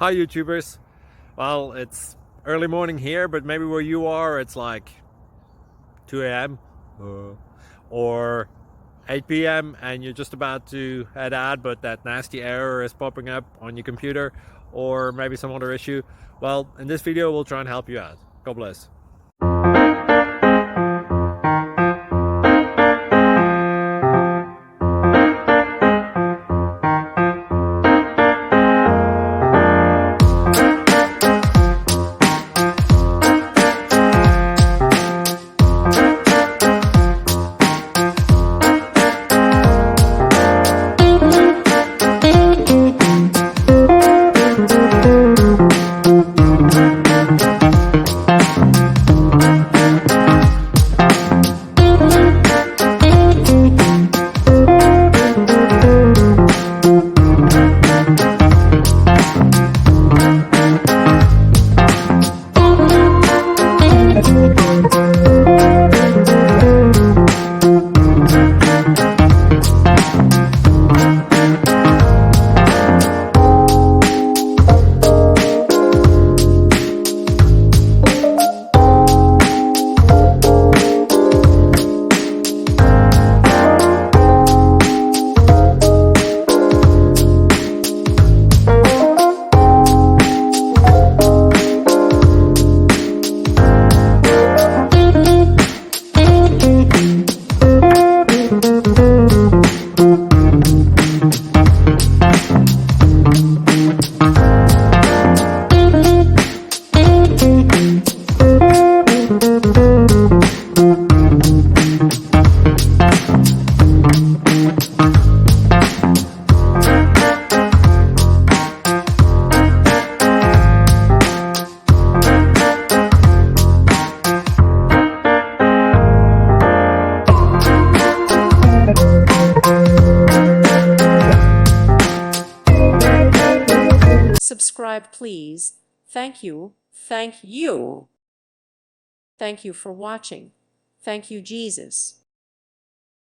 Hi YouTubers. Well, it's early morning here, but maybe where you are it's like 2 a.m. or 8 p.m. and you're just about to head out, but that nasty error is popping up on your computer, or maybe some other issue. Well, in this video we'll try and help you out. God bless. Subscribe, please. Thank you. Thank you. Thank you for watching. Thank you, Jesus.